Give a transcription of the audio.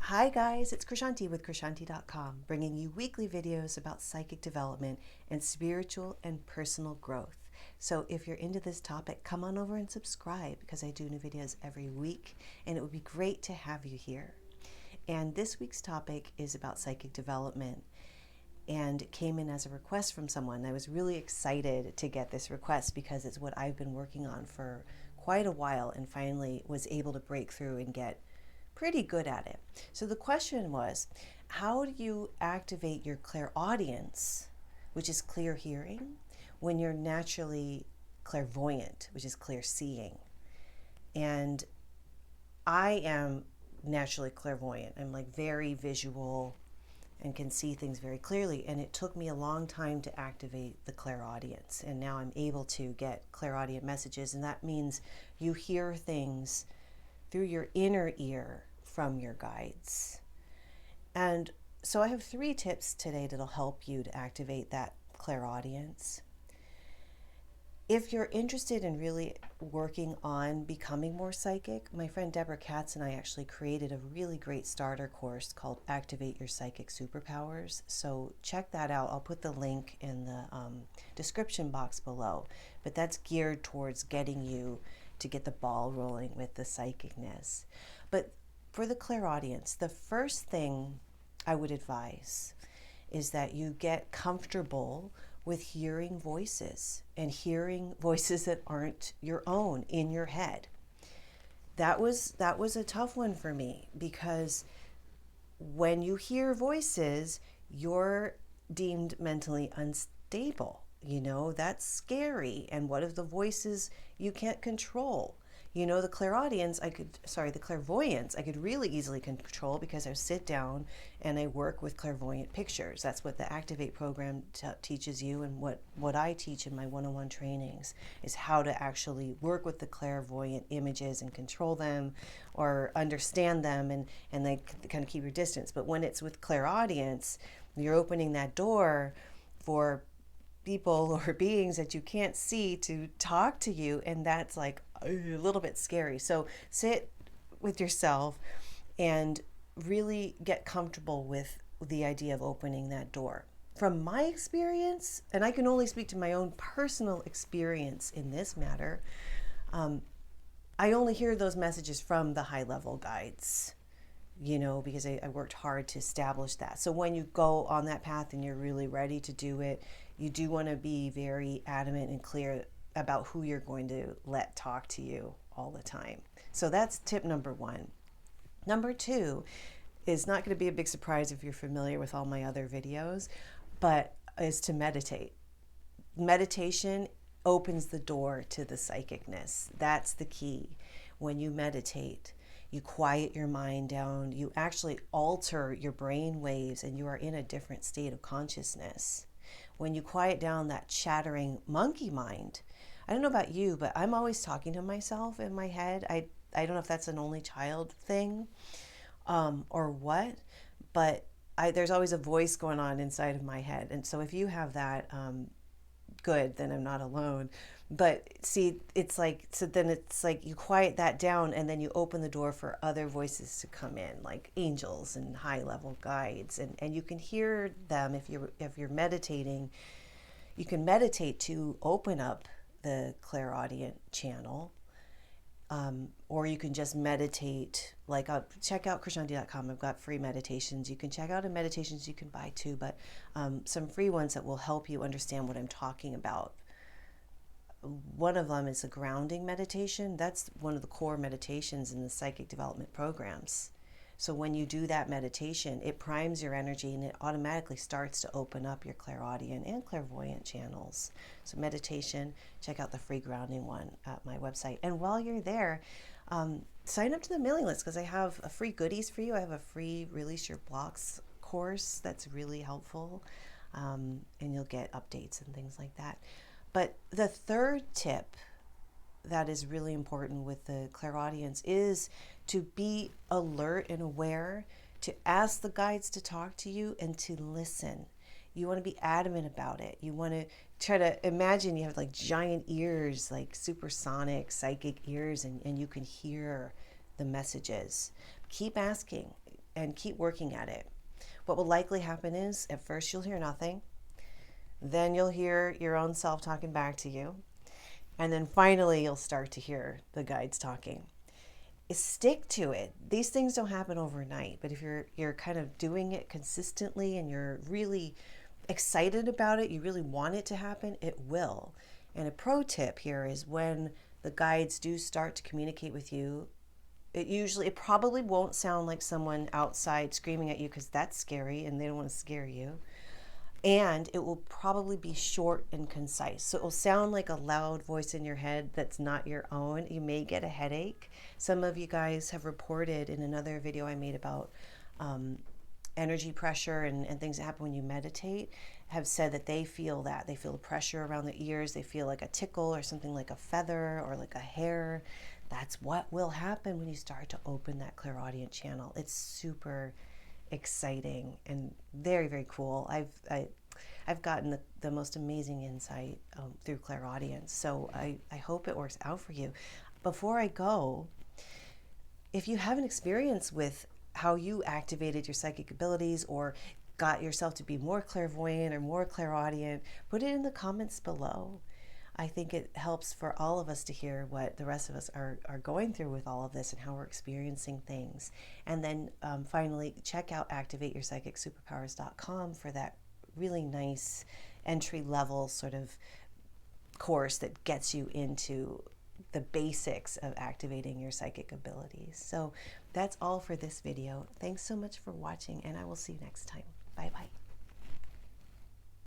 Hi guys, it's Krishanti with Krishanti.com, bringing you weekly videos about psychic development and spiritual and personal growth. So if you're into this topic, come on over and subscribe because I do new videos every week and it would be great to have you here. And this week's topic is about psychic development and it came in as a request from someone. I was really excited to get this request because it's what I've been working on for quite a while and finally was able to break through and get pretty good at it. So the question was, how do you activate your clairaudience, which is clear hearing, when you're naturally clairvoyant, which is clear seeing? And I am naturally clairvoyant. I'm like very visual and can see things very clearly. And it took me a long time to activate the clairaudience. And now I'm able to get clairaudient messages. And that means you hear things through your inner ear from your guides. And so I have 3 tips today that'll help you to activate that clairaudience. If you're interested in really working on becoming more psychic, my friend Deborah Katz and I actually created a really great starter course called Activate Your Psychic Superpowers. So check that out. I'll put the link in the description box below. But that's geared towards getting you to get the ball rolling with the psychicness. But for the clairaudience, the first thing I would advise is that you get comfortable with hearing voices and hearing voices that aren't your own in your head. That was a tough one for me because when you hear voices, you're deemed mentally unstable. You know, that's scary. And what if the voices you can't control? You know, the clairvoyance, I could really easily control because I sit down and I work with clairvoyant pictures. That's what the Activate program teaches you, and what I teach in my one-on-one trainings is how to actually work with the clairvoyant images and control them or understand them and they kind of keep your distance. But when it's with clairaudience, you're opening that door for people or beings that you can't see to talk to you, and that's like a little bit scary. So sit with yourself and really get comfortable with the idea of opening that door. From my experience, and I can only speak to my own personal experience in this matter, I only hear those messages from the high-level guides, you know, because I worked hard to establish that. So when you go on that path and you're really ready to do it, you do want to be very adamant and clear about who you're going to let talk to you all the time. So that's tip number 1. Number 2 is not going to be a big surprise if you're familiar with all my other videos, but is to meditate. Meditation opens the door to the psychicness. That's the key. When you meditate, you quiet your mind down, you actually alter your brain waves, and you are in a different state of consciousness. When you quiet down that chattering monkey mind, I don't know about you, but I'm always talking to myself in my head. I don't know if that's an only child thing or what, but there's always a voice going on inside of my head. And so if you have that, good, then I'm not alone. But see, it's like you quiet that down and then you open the door for other voices to come in, like angels and high-level guides, and you can hear them if you're meditating. You can meditate to open up the clairaudient channel, or you can just meditate. Like, check out Krishanti.com. I've got free meditations. You can check out, and meditations you can buy too, but some free ones that will help you understand what I'm talking about. One of them is a grounding meditation. That's one of the core meditations in the psychic development programs. So when you do that meditation, it primes your energy and it automatically starts to open up your clairaudient and clairvoyant channels. So meditation, check out the free grounding one at my website. And while you're there, sign up to the mailing list because I have a free goodies for you. I have a free Release Your Blocks course that's really helpful, and you'll get updates and things like that. But the third tip that is really important with the clairaudience is to be alert and aware, to ask the guides to talk to you and to listen. You want to be adamant about it. You want to try to imagine you have like giant ears, like supersonic psychic ears, and you can hear the messages. Keep asking. and keep working at it. What will likely happen is at first you'll hear nothing, then you'll hear your own self talking back to you, and then finally you'll start to hear the guides talking. Stick to it. These things don't happen overnight, but if you're kind of doing it consistently and you're really excited about it, you really want it to happen, it will. And a pro tip here is when the guides do start to communicate with you, it probably won't sound like someone outside screaming at you, because that's scary and they don't want to scare you. And it will probably be short and concise. So it will sound like a loud voice in your head that's not your own. You may get a headache. Some of you guys have reported in another video I made about energy pressure and things that happen when you meditate, have said that they feel that. They feel the pressure around the ears. They feel like a tickle or something like a feather or like a hair. That's what will happen when you start to open that clairaudient channel. It's super exciting and very, very cool. I've gotten the most amazing insight through Clairaudience. So I hope it works out for you. Before I go, if you have an experience with how you activated your psychic abilities or got yourself to be more clairvoyant or more clairaudient, put it in the comments below. I think it helps for all of us to hear what the rest of us are going through with all of this and how we're experiencing things. And then finally, check out activateyourspsychicsuperpowers.com for that really nice entry-level sort of course that gets you into the basics of activating your psychic abilities. So that's all for this video. Thanks so much for watching, and I will see you next time. Bye-bye.